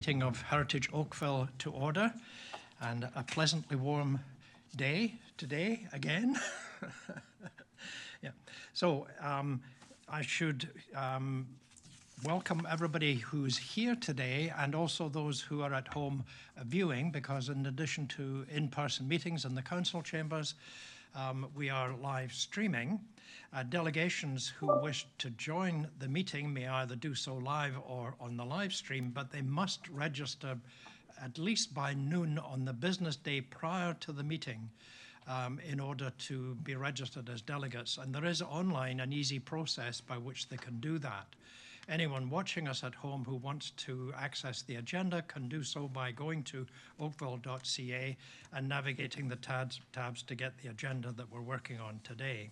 meeting of Heritage Oakville to order, and a pleasantly warm day today again. Yeah. So I should welcome everybody who's here today and also those who are at home viewing, because in addition to in-person meetings in the council chambers, we are live streaming. Delegations who wish to join the meeting may either do so live or on the live stream, but they must register at least by noon on the business day prior to the meeting in order to be registered as delegates. And there is online an easy process by which they can do that. Anyone watching us at home who wants to access the agenda can do so by going to oakville.ca and navigating the tabs to get the agenda that we're working on today.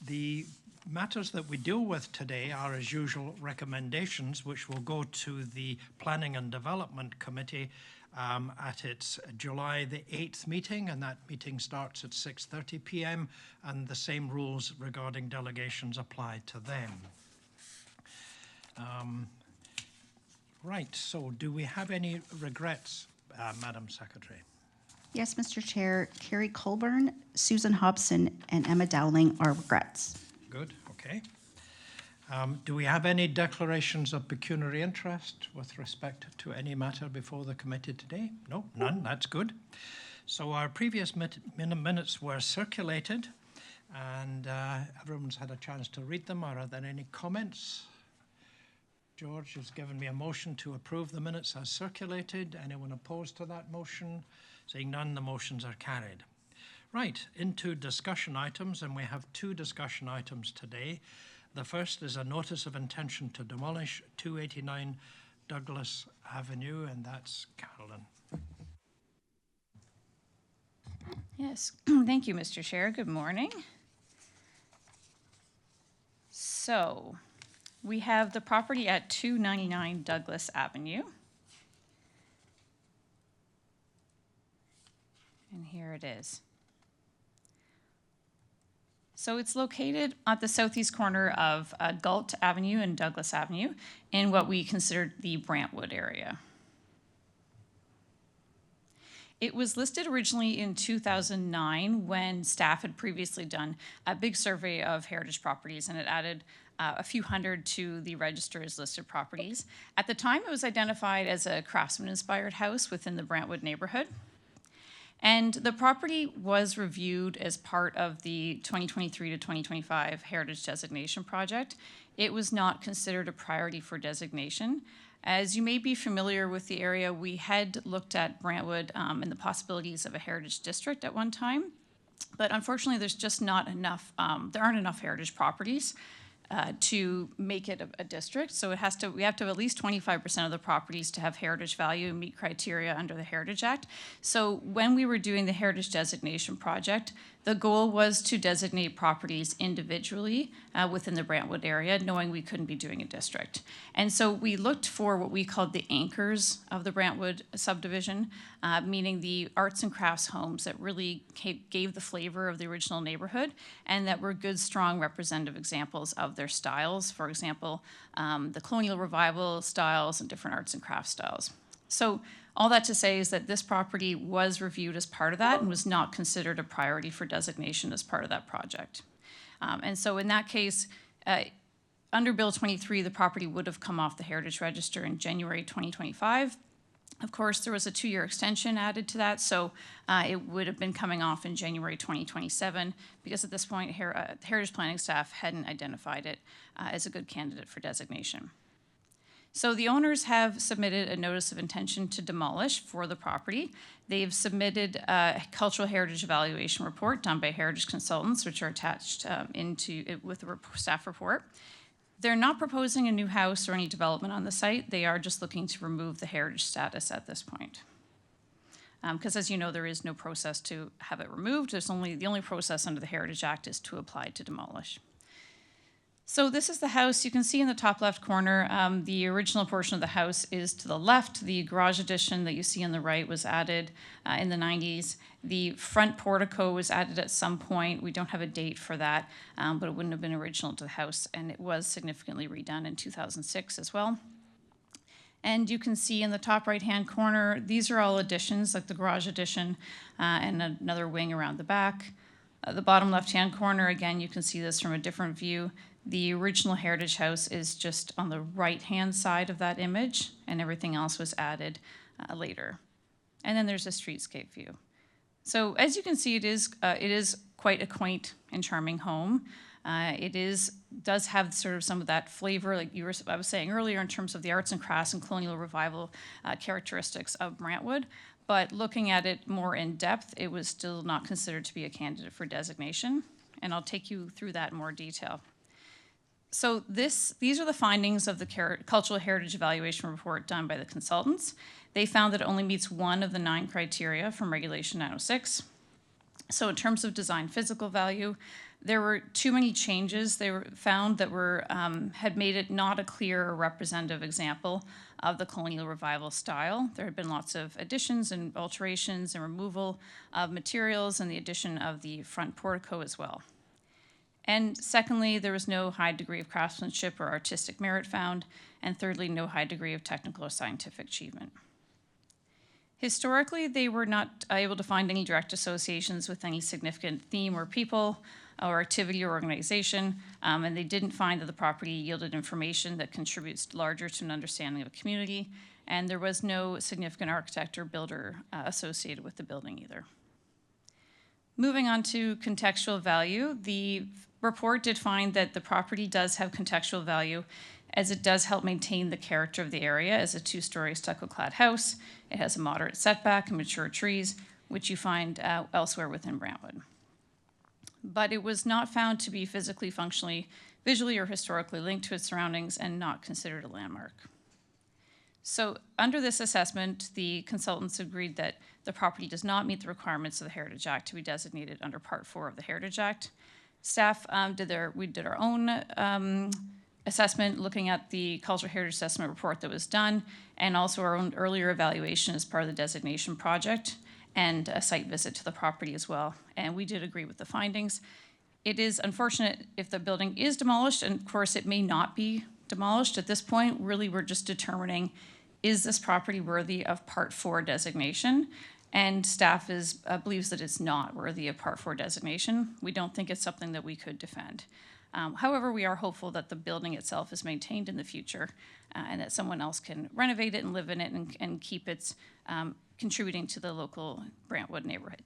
The matters that we deal with today are, as usual, recommendations, which will go to the Planning and Development Committee at its July the 8th meeting, and that meeting starts at 6:30 p.m. and the same rules regarding delegations apply to them. Right, so do we have any regrets, Madam Secretary? Yes, Mr. Chair. Carrie Colburn, Susan Hobson, and Emma Dowling are regrets. Good, okay. Do we have any declarations of pecuniary interest with respect to any matter before the committee today? No, none, that's good. So our previous minutes were circulated and everyone's had a chance to read them. Are there any comments? George has given me a motion to approve the minutes as circulated. Anyone opposed to that motion? Seeing none, the motions are carried. Right, into discussion items, and we have two discussion items today. The first is a notice of intention to demolish 289 Douglas Avenue, and that's Carolyn. Yes, thank you, Mr. Chair. Good morning. So, we have the property at 299 Douglas Avenue. And here it is. So it's located at the southeast corner of Galt Avenue and Douglas Avenue in what we consider the Brantwood area. It was listed originally in 2009 when staff had previously done a big survey of heritage properties, and it added a few hundred to the register as listed properties. At the time, it was identified as a craftsman-inspired house within the Brantwood neighborhood. And the property was reviewed as part of the 2023 to 2025 Heritage Designation Project. It was not considered a priority for designation. As you may be familiar with the area, we had looked at Brantwood and the possibilities of a heritage district at one time, but unfortunately there's just not enough, there aren't enough heritage properties to make it a district. So we have to have at least 25% of the properties to have heritage value and meet criteria under the Heritage Act. So when we were doing the Heritage Designation Project, the goal was to designate properties individually within the Brantwood area, knowing we couldn't be doing a district. And so we looked for what we called the anchors of the Brantwood subdivision, meaning the arts and crafts homes that really gave the flavor of the original neighborhood and that were good, strong representative examples of their styles. For example, the colonial revival styles and different arts and crafts styles. So all that to say is that this property was reviewed as part of that and was not considered a priority for designation as part of that project. And so in that case, under Bill 23, the property would have come off the Heritage Register in January 2025. Of course, there was a 2-year extension added to that, so it would have been coming off in January 2027 because at this point, Heritage Planning staff hadn't identified it as a good candidate for designation. So the owners have submitted a notice of intention to demolish for the property. They've submitted a cultural heritage evaluation report done by heritage consultants, which are attached with the staff report. They're not proposing a new house or any development on the site. They are just looking to remove the heritage status at this point. Because as you know, there is no process to have it removed. The only process under the Heritage Act is to apply to demolish. So this is the house. You can see in the top left corner, the original portion of the house is to the left. The garage addition that you see on the right was added in the 90s. The front portico was added at some point. We don't have a date for that, but it wouldn't have been original to the house, and it was significantly redone in 2006 as well. And you can see in the top right-hand corner, these are all additions, like the garage addition and another wing around the back. The bottom left-hand corner, again, you can see this from a different view. The original heritage house is just on the right-hand side of that image, and everything else was added later. And then there's a streetscape view. So as you can see, it is quite a quaint and charming home. Does have sort of some of that flavor, like I was saying earlier, in terms of the arts and crafts and colonial revival characteristics of Brantwood. But looking at it more in depth, it was still not considered to be a candidate for designation. And I'll take you through that in more detail. So these are the findings of the Cultural Heritage Evaluation Report done by the consultants. They found that it only meets one of the 9 criteria from Regulation 906. So in terms of design physical value, there were too many changes they were found that had made it not a clear or representative example of the colonial revival style. There had been lots of additions and alterations and removal of materials and the addition of the front portico as well. And secondly, there was no high degree of craftsmanship or artistic merit found. And thirdly, no high degree of technical or scientific achievement. Historically, they were not able to find any direct associations with any significant theme or people or activity or organization, and they didn't find that the property yielded information that contributes larger to an understanding of a community, and there was no significant architect or builder associated with the building either. Moving on to contextual value, the report did find that the property does have contextual value, as it does help maintain the character of the area as a 2-story stucco-clad house. It has a moderate setback and mature trees, which you find elsewhere within Brantwood. But it was not found to be physically, functionally, visually, or historically linked to its surroundings and not considered a landmark. So under this assessment, the consultants agreed that the property does not meet the requirements of the Heritage Act to be designated under Part 4 of the Heritage Act. Staff we did our own assessment looking at the Cultural Heritage Assessment report that was done, and also our own earlier evaluation as part of the designation project, and a site visit to the property as well. And we did agree with the findings. It is unfortunate if the building is demolished, and of course it may not be demolished. At this point, really we're just determining, is this property worthy of Part 4 designation? And staff believes that it's not worthy of Part 4 designation. We don't think it's something that we could defend. However, we are hopeful that the building itself is maintained in the future and that someone else can renovate it and live in it and keep its contributing to the local Brantwood neighborhood.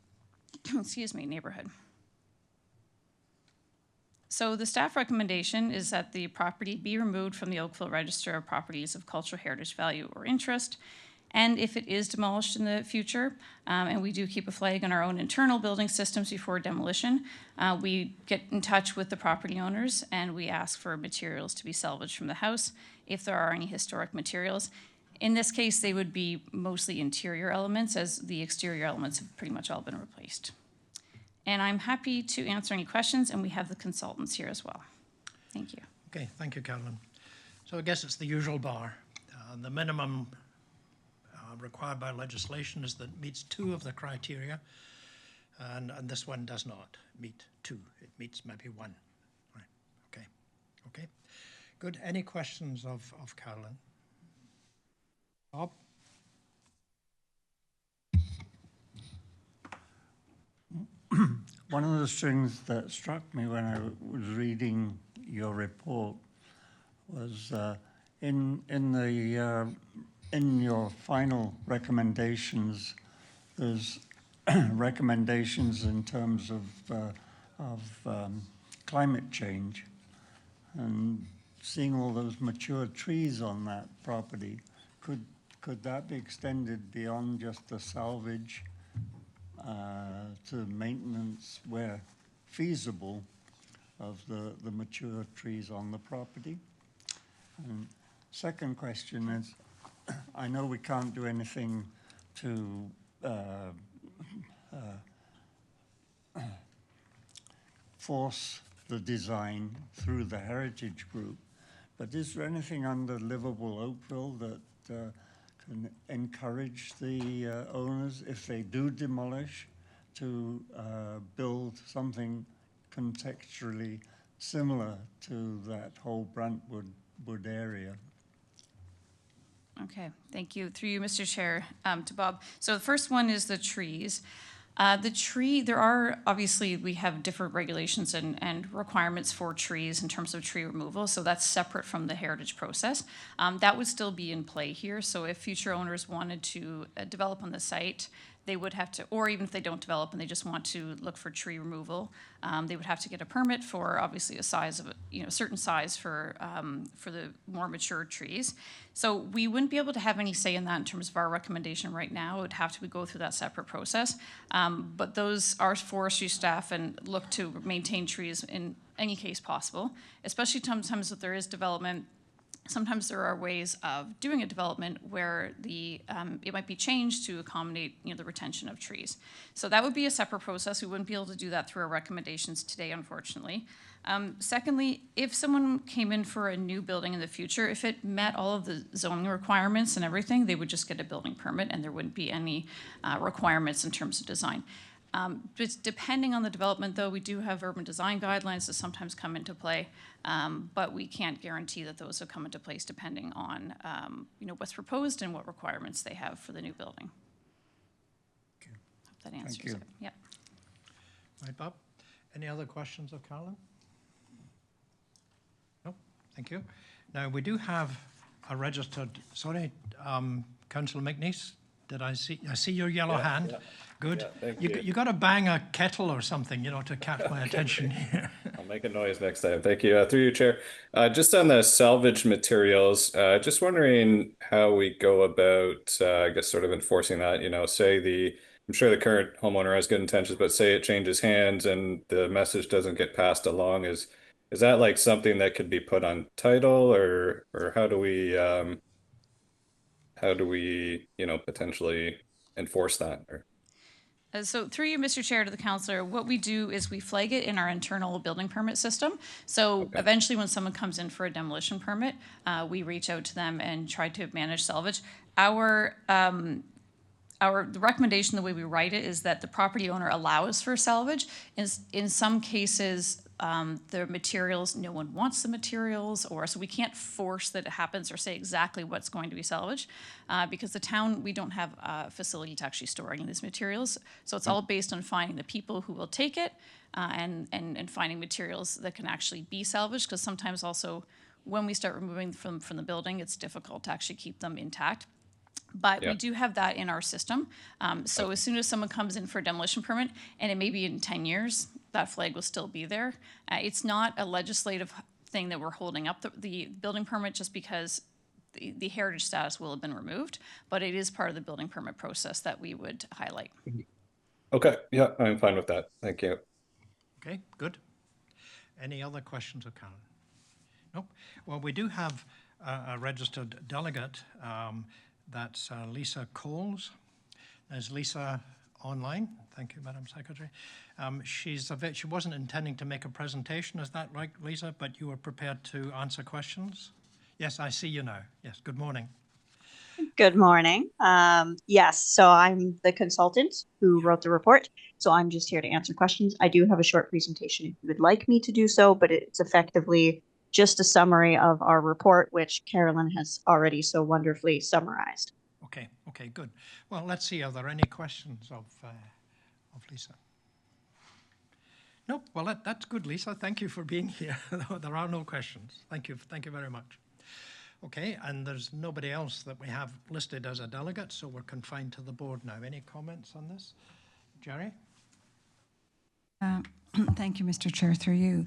Excuse me, neighborhood. So the staff recommendation is that the property be removed from the Oakville Register of Properties of Cultural Heritage Value or Interest. And if it is demolished in the future, and we do keep a flag on our own internal building systems before demolition, we get in touch with the property owners and we ask for materials to be salvaged from the house if there are any historic materials. In this case, they would be mostly interior elements, as the exterior elements have pretty much all been replaced. And I'm happy to answer any questions, and we have the consultants here as well. Thank you. Okay, thank you, Carolyn. So I guess it's the usual bar. The minimum required by legislation is that it meets 2 of the criteria, and this one does not meet 2. It meets maybe 1. Right. Okay. Good. Any questions of Carolyn? Bob? One of the things that struck me when I was reading your report was in your final recommendations, there's recommendations in terms of climate change, and seeing all those mature trees on that property, could that be extended beyond just the salvage to maintenance where feasible of the mature trees on the property? And second question is, I know we can't do anything to force the design through the heritage group, but is there anything under Livable Oakville that can encourage the owners, if they do demolish, to build something contextually similar to that whole Brantwood area? Okay, thank you. Through you, Mr. Chair, to Bob. So the first one is the trees. There are, obviously, we have different regulations and requirements for trees in terms of tree removal, so that's separate from the heritage process. That would still be in play here, so if future owners wanted to develop on the site, they would have to, or even if they don't develop and they just want to look for tree removal, they would have to get a permit for obviously a size of, a certain size for the more mature trees. So we wouldn't be able to have any say in that in terms of our recommendation right now. It would have to go through that separate process. But those, our forestry staff and look to maintain trees in any case possible, especially sometimes if there is development. Sometimes there are ways of doing a development where it might be changed to accommodate the retention of trees. So that would be a separate process. We wouldn't be able to do that through our recommendations today, unfortunately. Secondly, if someone came in for a new building in the future, if it met all of the zoning requirements and everything, they would just get a building permit and there wouldn't be any requirements in terms of design. Just depending on the development, though, we do have urban design guidelines that sometimes come into play, but we can't guarantee that those will come into place depending on what's proposed and what requirements they have for the new building. Okay. Hope that answers you. it. Yep. Right, Bob? Any other questions of Carolyn? No, thank you. Now, we do have a registered, Councillor McNeice, did I see your yellow hand? Yeah. Good. Yeah, thank you. You got to bang a kettle or something, to catch my attention here. I'll make a noise next time. Thank you. Through you, Chair. Just on the salvage materials, just wondering how we go about, I guess, sort of enforcing that. I'm sure the current homeowner has good intentions, but say it changes hands and the message doesn't get passed along. Is that like something that could be put on title, or how do we potentially enforce that? So through you, Mr. Chair, to the councillor, what we do is we flag it in our internal building permit system. So eventually when someone comes in for a demolition permit, we reach out to them and try to manage salvage. The recommendation, the way we write it, is that the property owner allows for salvage. In some cases, the materials, no one wants the materials, so we can't force that it happens or say exactly what's going to be salvaged, because the town, we don't have a facility to actually store any of these materials. So it's all based on finding the people who will take it, and finding materials that can actually be salvaged, because sometimes also when we start removing from the building, it's difficult to actually keep them intact. But we do have that in our system. So as soon as someone comes in for a demolition permit, and it may be in 10 years, that flag will still be there. It's not a legislative thing that we're holding up the building permit just because the heritage status will have been removed, but it is part of the building permit process that we would highlight. Okay, yeah, I'm fine with that. Thank you. Okay, good. Any other questions of Carolyn? Nope. Well, we do have a registered delegate. That's Lisa Coles. Is Lisa online? Thank you, Madam Secretary. She wasn't intending to make a presentation, is that right, Lisa? But you were prepared to answer questions? Yes, I see you now. Yes, good morning. Good morning. Yes, so I'm the consultant who wrote the report, so I'm just here to answer questions. I do have a short presentation if you would like me to do so, but it's effectively just a summary of our report, which Carolyn has already so wonderfully summarized. Okay, good. Well, let's see, are there any questions of Lisa? Nope, well, that's good, Lisa. Thank you for being here. There are no questions. Thank you very much. Okay, and there's nobody else that we have listed as a delegate, so we're confined to the board now. Any comments on this? Jerry? Thank you, Mr. Chair, through you.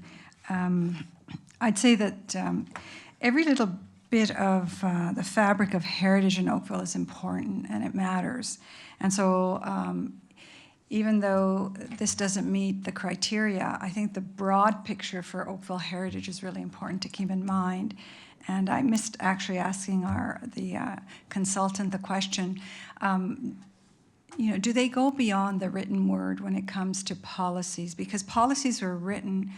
I'd say that every little bit of the fabric of heritage in Oakville is important and it matters. And so even though this doesn't meet the criteria, I think the broad picture for Oakville heritage is really important to keep in mind. And I missed actually asking the consultant the question, do they go beyond the written word when it comes to policies? Because policies were written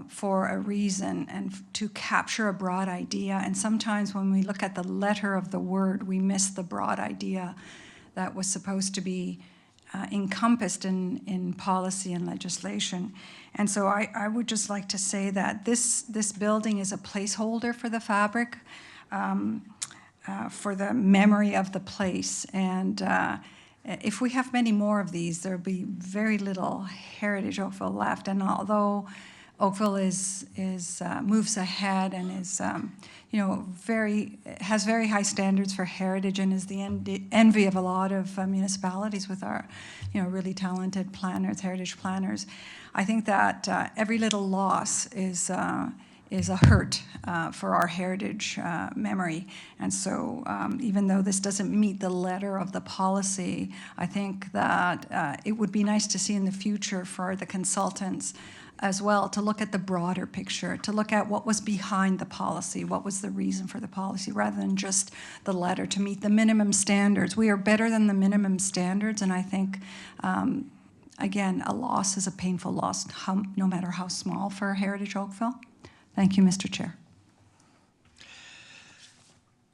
for a reason and to capture a broad idea. And sometimes when we look at the letter of the word, we miss the broad idea that was supposed to be encompassed in policy and legislation. And so I would just like to say that this building is a placeholder for the fabric. for the memory of the place. And if we have many more of these, there'll be very little heritage Oakville left. And although Oakville moves ahead and is, has very high standards for heritage and is the envy of a lot of municipalities with our, really talented planners, heritage planners. I think that every little loss is a hurt for our heritage memory. And so even though this doesn't meet the letter of the policy, I think that it would be nice to see in the future for the consultants as well to look at the broader picture, to look at what was behind the policy, what was the reason for the policy, rather than just the letter, to meet the minimum standards. We are better than the minimum standards, and I think again, a loss is a painful loss, no matter how small, for Heritage Oakville. Thank you, Mr. Chair.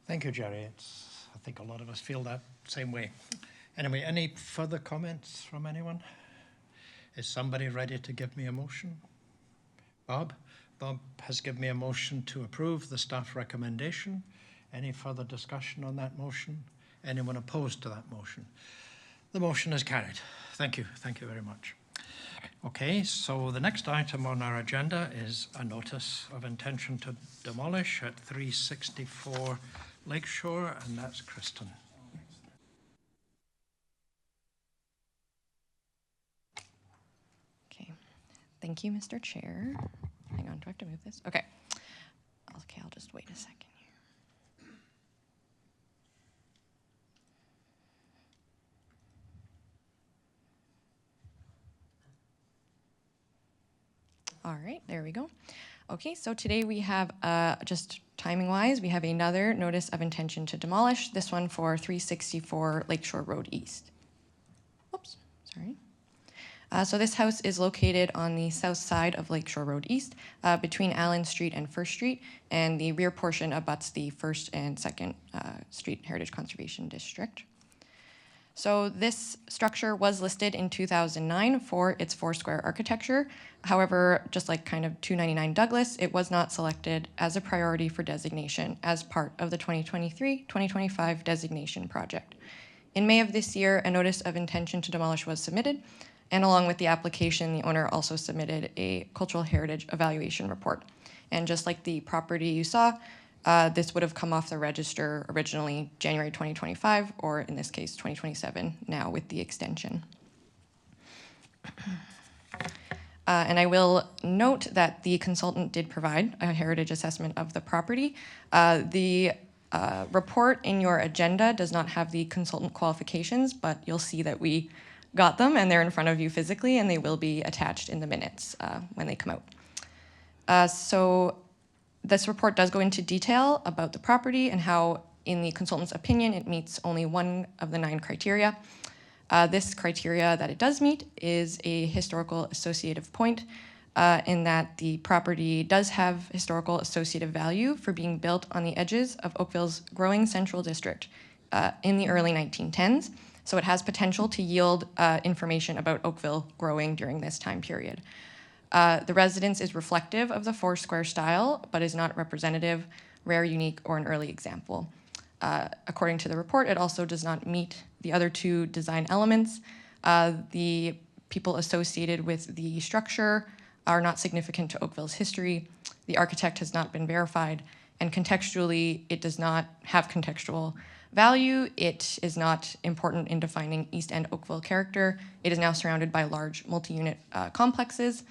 Thank you, Jerry. I think a lot of us feel that same way. Anyway, any further comments from anyone? Is somebody ready to give me a motion? Bob? Bob has given me a motion to approve the staff recommendation. Any further discussion on that motion? Anyone opposed to that motion? The motion is carried. Thank you. Thank you very much. Okay, so the next item on our agenda is a notice of intention to demolish at 364 Lakeshore, and that's Kristen. Okay, thank you, Mr. Chair. Hang on, do I have to move this? Okay. Okay, I'll just wait a second. All right, there we go. Okay, so today we have, just timing-wise, we have another notice of intention to demolish, this one for 364 Lakeshore Road East. Oops, sorry. So this house is located on the south side of Lakeshore Road East, between Allen Street and First Street, and the rear portion abuts the First and Second Street Heritage Conservation District. So this structure was listed in 2009 for its four-square architecture. However, just like kind of 299 Douglas, it was not selected as a priority for designation as part of the 2023-2025 designation project. In May of this year, a notice of intention to demolish was submitted, and along with the application, the owner also submitted a cultural heritage evaluation report. And just like the property you saw, this would have come off the register originally January 2025, or in this case, 2027, now with the extension. And I will note that the consultant did provide a heritage assessment of the property. The report in your agenda does not have the consultant qualifications, but you'll see that we got them and they're in front of you physically, and they will be attached in the minutes when they come out. So this report does go into detail about the property and how, in the consultant's opinion, it meets only one of the 9 criteria. This criteria that it does meet is a historical associative point, in that the property does have historical associative value for being built on the edges of Oakville's growing central district in the early 1910s. So it has potential to yield information about Oakville growing during this time period. The residence is reflective of the four-square style, but is not representative, rare, unique, or an early example. According to the report, it also does not meet the other 2 design elements. The people associated with the structure are not significant to Oakville's history. The architect has not been verified, and contextually, it does not have contextual value. It is not important in defining East End Oakville character. It is now surrounded by large multi-unit complexes,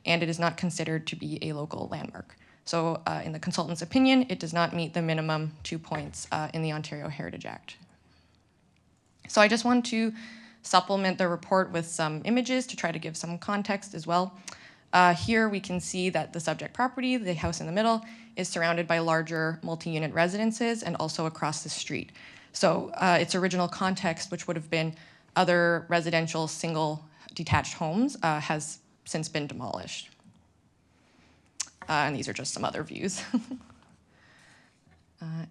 and it is not considered to be a local landmark. So in the consultant's opinion, it does not meet the minimum 2 points in the Ontario Heritage Act. So I just want to supplement the report with some images to try to give some context as well. Here we can see that the subject property, the house in the middle, is surrounded by larger multi-unit residences and also across the street. So its original context, which would have been other residential single detached homes, has since been demolished. And these are just some other views.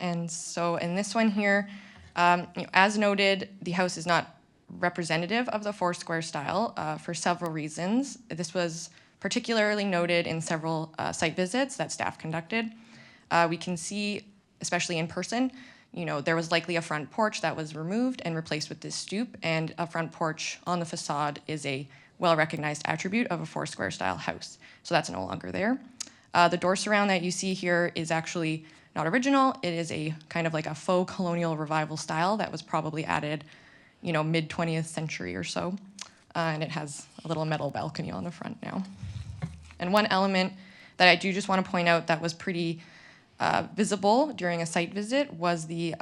And so in this one here, as noted, the house is not representative of the four-square style for several reasons. This was particularly noted in several site visits that staff conducted. We can see, especially in person, there was likely a front porch that was removed and replaced with this stoop, and a front porch on the facade is a well-recognized attribute of a four-square style house. So that's no longer there. The door surround that you see here is actually not original. It is a kind of like a faux colonial revival style that was probably added, mid 20th century or so. And it has a little metal balcony on the front now. And one element that I do just want to point out that was pretty visible during a site visit was the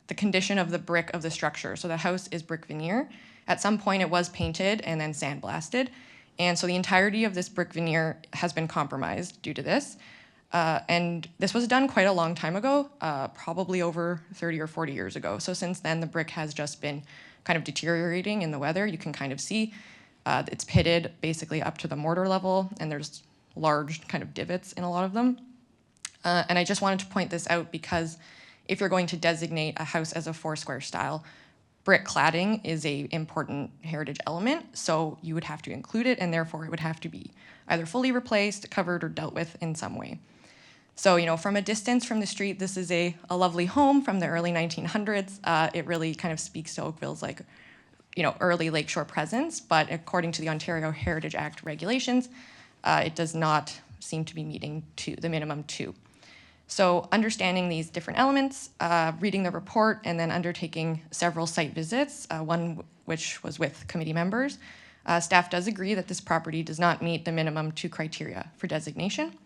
condition of the brick of the structure. So the house is brick veneer. At some point it was painted and then sandblasted. And so the entirety of this brick veneer has been compromised due to this. And this was done quite a long time ago, probably over 30 or 40 years ago. So since then, the brick has just been kind of deteriorating in the weather. You can kind of see it's pitted basically up to the mortar level, and there's large kind of divots in a lot of them. And I just wanted to point this out because if you're going to designate a house as a four-square style, brick cladding is an important heritage element, so you would have to include it, and therefore it would have to be either fully replaced, covered, or dealt with in some way. So, from a distance from the street, this is a lovely home from the early 1900s. It really kind of speaks to Oakville's early lakeshore presence, but according to the Ontario Heritage Act regulations, it does not seem to be meeting the minimum 2. So understanding these different elements, reading the report, and then undertaking several site visits, one which was with committee members, staff does agree that this property does not meet the minimum 2 criteria for designation.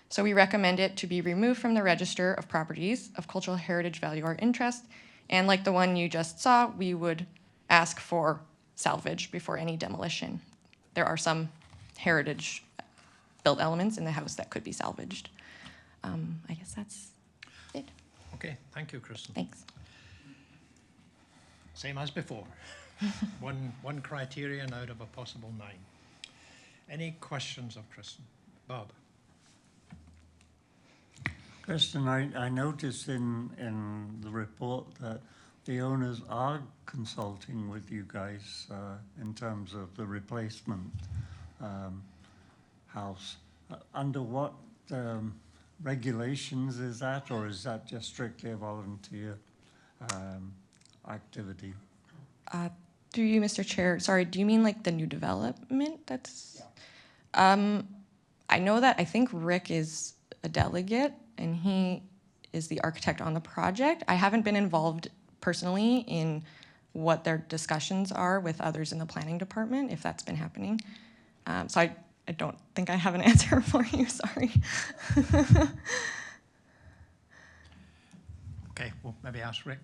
So we recommend it to be removed from the Register of Properties of Cultural Heritage Value or Interest, and like the one you just saw, we would ask for salvage before any demolition. There are some heritage-built elements in the house that could be salvaged. I guess that's it. Okay, thank you, Kristen. Thanks. Same as before. one criterion out of a possible 9. Any questions of Kristen? Bob? Kristen, I noticed in the report that the owners are consulting with you guys in terms of the replacement house. Under what regulations is that, or is that just strictly a volunteer activity? Through you, Mr. Chair, sorry, do you mean like the new development that's? Yeah. I know that I think Rick is a delegate and he is the architect on the project. I haven't been involved personally in what their discussions are with others in the planning department, if that's been happening. So I don't think I have an answer for you, sorry. Okay, well, maybe ask Rick.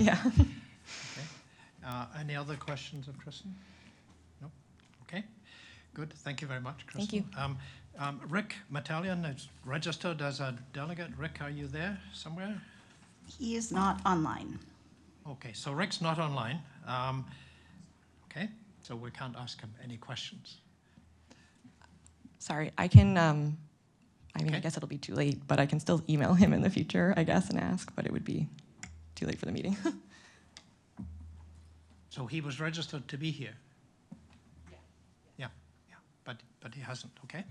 Yeah. Okay. Any other questions of Kristen? No? Okay, good. Thank you very much, Kristen. Thank you. Rick Metallion is registered as a delegate. Rick, are you there somewhere? He is not online. Okay, so Rick's not online. Okay, so we can't ask him any questions. Sorry, I can, Okay. I guess it'll be too late, but I can still email him in the future, I guess, and ask, but it would be too late for the meeting. So he was registered to be here? Yeah, but he hasn't, okay?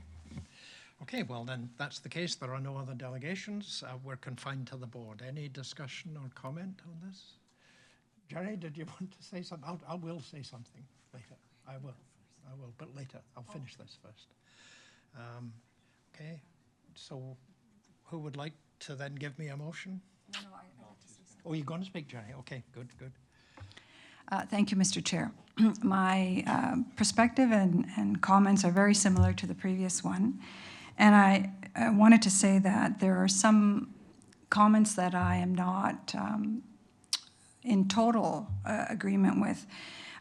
Okay, well then, that's the case. There are no other delegations. We're confined to the board. Any discussion or comment on this? Jerry, did you want to say something? I will say something later. I will, but later. I'll finish this first. Okay, so who would like to then give me a motion? No, I get to say something. Oh, you're going to speak, Jerry? Okay, good. Thank you, Mr. Chair. My perspective and comments are very similar to the previous one. And I wanted to say that there are some comments that I am not in total agreement with.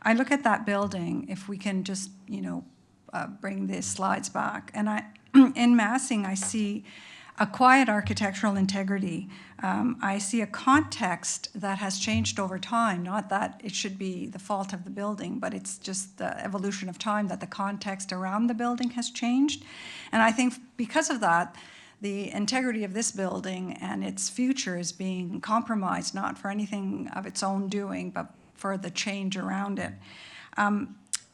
I look at that building, if we can just, bring the slides back, and in massing, I see a quiet architectural integrity. I see a context that has changed over time, not that it should be the fault of the building, but it's just the evolution of time that the context around the building has changed. And I think because of that, the integrity of this building and its future is being compromised, not for anything of its own doing, but for the change around it.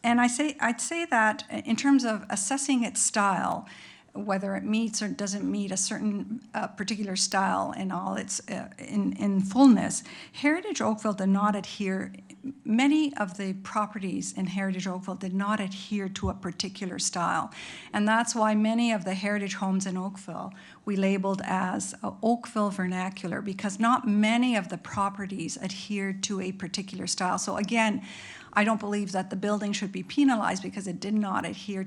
And I'd say that in terms of assessing its style, whether it meets or doesn't meet a certain particular style in all its in fullness. Heritage Oakville did not adhere. Many of the properties in Heritage Oakville did not adhere to a particular style, and that's why many of the heritage homes in Oakville we labeled as Oakville vernacular, because not many of the properties adhered to a particular style. So again, I don't believe that the building should be penalized because it did not adhere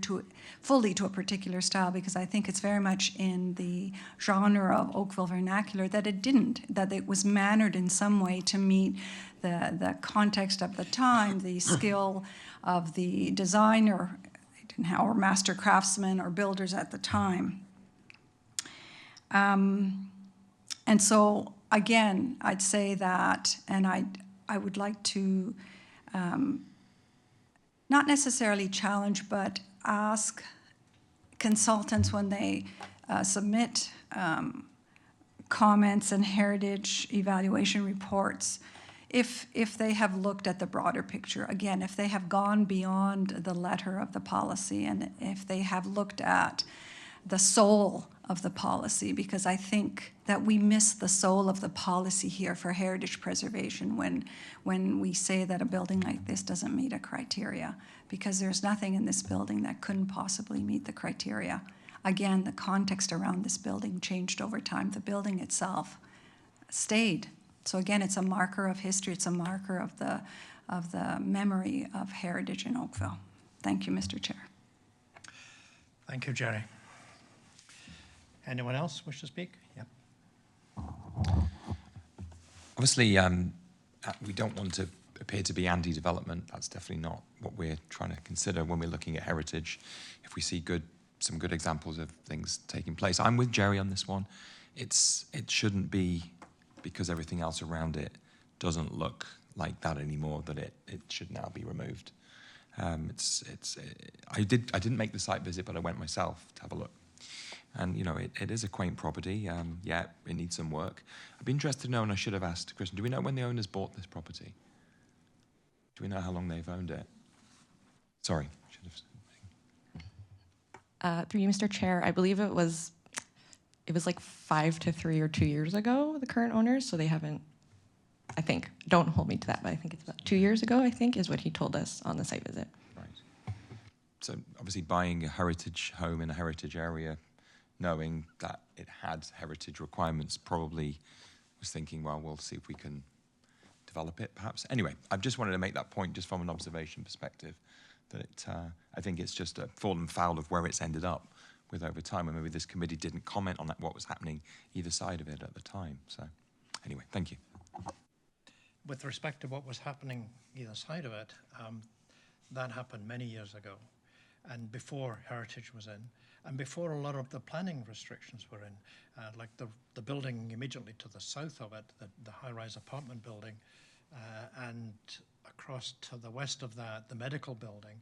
fully to a particular style, because I think it's very much in the genre of Oakville vernacular that it didn't, that it was mannered in some way to meet the context of the time, the skill of the designer or master craftsmen or builders at the time. And so, again, I'd say that, and I would like to not necessarily challenge, but ask consultants when they submit comments and heritage evaluation reports, if they have looked at the broader picture. Again, if they have gone beyond the letter of the policy, and if they have looked at the soul of the policy, because I think that we miss the soul of the policy here for heritage preservation when we say that a building like this doesn't meet a criteria, because there's nothing in this building that couldn't possibly meet the criteria. Again, the context around this building changed over time. The building itself stayed. So again, it's a marker of history. It's a marker of the memory of heritage in Oakville. Thank you, Mr. Chair. Thank you, Jerry. Anyone else wish to speak? Yep. Obviously, we don't want to appear to be anti-development. That's definitely not what we're trying to consider when we're looking at heritage. If we see some good examples of things taking place, I'm with Jerry on this one. It shouldn't be because everything else around it doesn't look like that anymore that it should now be removed. I didn't make the site visit, but I went myself to have a look. And, you know, it is a quaint property. Yeah, it needs some work. I'd be interested to know, and I should have asked Kristen, do we know when the owners bought this property? Do we know how long they've owned it? Sorry, should have. Through you, Mr. Chair, I believe it was like 5 to 3 or 2 years ago, the current owners, so they haven't, I think, don't hold me to that, but I think it's about 2 years ago, I think, is what he told us on the site visit. Right. So obviously buying a heritage home in a heritage area, knowing that it had heritage requirements, probably was thinking, well, we'll see if we can develop it, perhaps. Anyway, I just wanted to make that point just from an observation perspective, that I think it's just a fallen foul of where it's ended up with over time, and maybe this committee didn't comment on what was happening either side of it at the time. So anyway, thank you. With respect to what was happening either side of it, that happened many years ago, and before heritage was in, and before a lot of the planning restrictions were in, like the building immediately to the south of it, the high-rise apartment building, and across to the west of that, the medical building.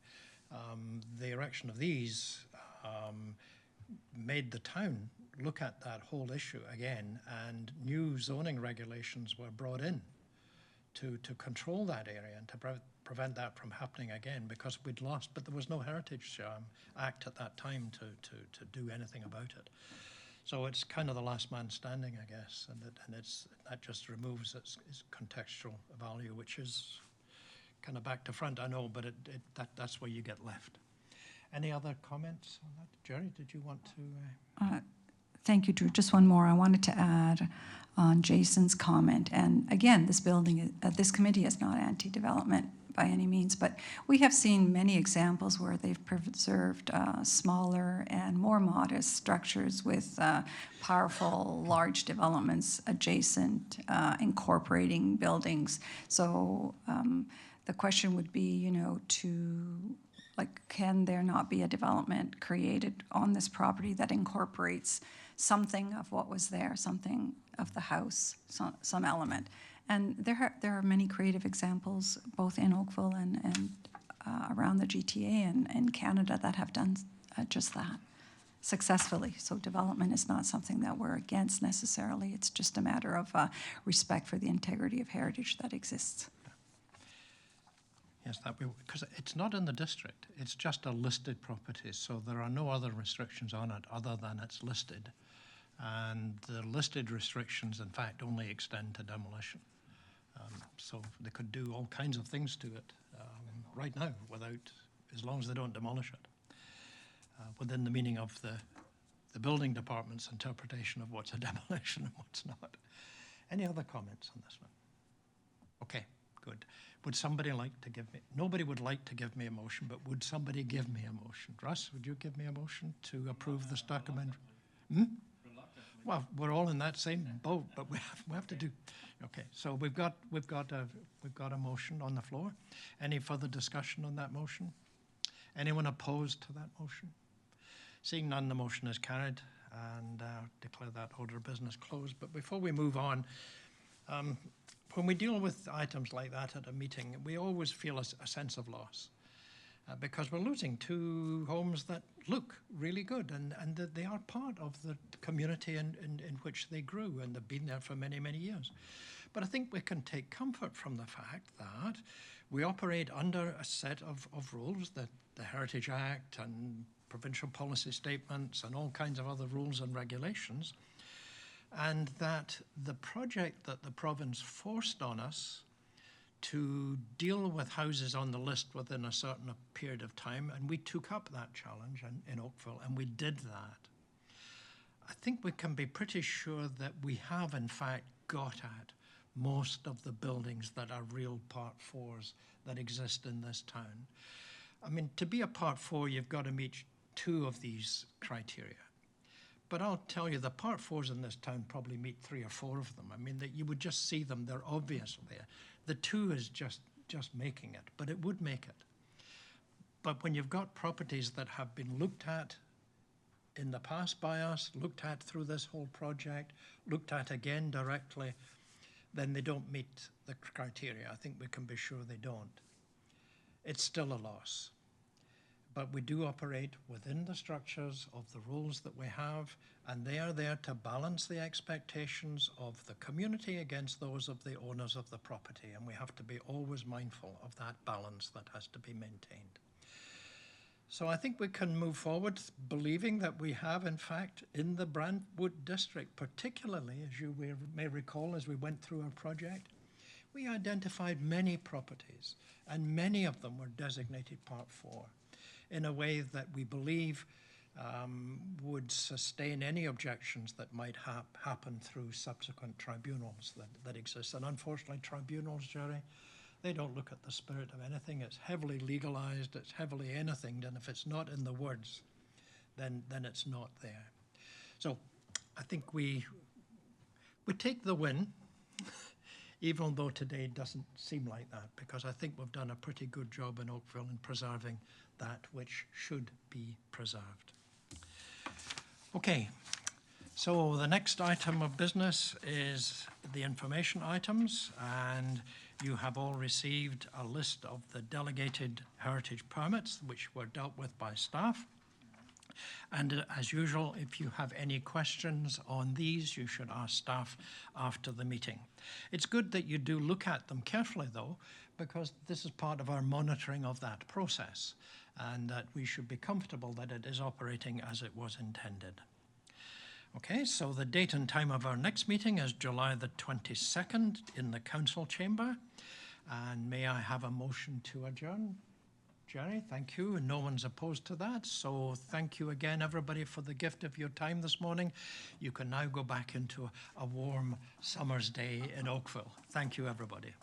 The erection of these made the town look at that whole issue again, and new zoning regulations were brought in to control that area and to prevent that from happening again, because we'd lost, but there was no Heritage Act at that time to do anything about it. So it's kind of the last man standing, I guess, and that just removes its contextual value, which is kind of back to front, I know, but that's where you get left. Any other comments on that? Jerry, did you want to? Thank you, Drew. Just one more I wanted to add on Jason's comment. And again, this committee is not anti-development by any means, but we have seen many examples where they've preserved smaller and more modest structures with powerful, large developments adjacent, incorporating buildings. So the question would be, can there not be a development created on this property that incorporates something of what was there, something of the house, some element? And there are many creative examples, both in Oakville and around the GTA and Canada, that have done just that successfully. So development is not something that we're against necessarily. It's just a matter of respect for the integrity of heritage that exists. Yes, that we, because it's not in the district, it's just a listed property, so there are no other restrictions on it other than it's listed. And the listed restrictions, in fact, only extend to demolition. So they could do all kinds of things to it right now without, as long as they don't demolish it, within the meaning of the building department's interpretation of what's a demolition and what's not. Any other comments on this one? Okay, good. Would somebody like to give me, nobody would like to give me a motion, but would somebody give me a motion? Russ, would you give me a motion to approve this document? Well, we're all in that same boat, but we have to do. Okay, so we've got a motion on the floor. Any further discussion on that motion? Anyone opposed to that motion? Seeing none, the motion is carried, and declare that order of business closed. But before we move on, when we deal with items like that at a meeting, we always feel a sense of loss. Because we're losing two homes that look really good and that they are part of the community in which they grew, and they've been there for many, many years. But I think we can take comfort from the fact that we operate under a set of rules, that the Heritage Act and provincial policy statements and all kinds of other rules and regulations, and that the project that the province forced on us to deal with houses on the list within a certain period of time, and we took up that challenge in Oakville, and we did that. I think we can be pretty sure that we have, in fact, got at most of the buildings that are real Part 4s that exist in this town. I mean, to be a Part 4, you've got to meet two of these criteria. But I'll tell you, the Part 4s in this town probably meet 3 or 4 of them. I mean, that you would just see them, they're obvious there. The 2 is just making it, but it would make it. But when you've got properties that have been looked at in the past by us, looked at through this whole project, looked at again directly, then they don't meet the criteria. I think we can be sure they don't. It's still a loss. But we do operate within the structures of the rules that we have, and they are there to balance the expectations of the community against those of the owners of the property, and we have to be always mindful of that balance that has to be maintained. So I think we can move forward believing that we have, in fact, in the Brantwood district, particularly, as you may recall, as we went through our project, we identified many properties, and many of them were designated Part 4. In a way that we believe would sustain any objections that might happen through subsequent tribunals that exist. And unfortunately, tribunals, Jerry, they don't look at the spirit of anything. It's heavily legalized, it's heavily anything, and if it's not in the words, then it's not there. So I think we take the win, even though today doesn't seem like that, because I think we've done a pretty good job in Oakville in preserving that which should be preserved. Okay, so the next item of business is the information items, and you have all received a list of the delegated heritage permits which were dealt with by staff. And as usual, if you have any questions on these, you should ask staff after the meeting. It's good that you do look at them carefully, though, because this is part of our monitoring of that process, and that we should be comfortable that it is operating as it was intended. Okay, so the date and time of our next meeting is July the 22nd in the council chamber. And may I have a motion to adjourn? Jerry, thank you, and no one's opposed to that. So thank you again, everybody, for the gift of your time this morning. You can now go back into a warm summer's day in Oakville. Thank you, everybody.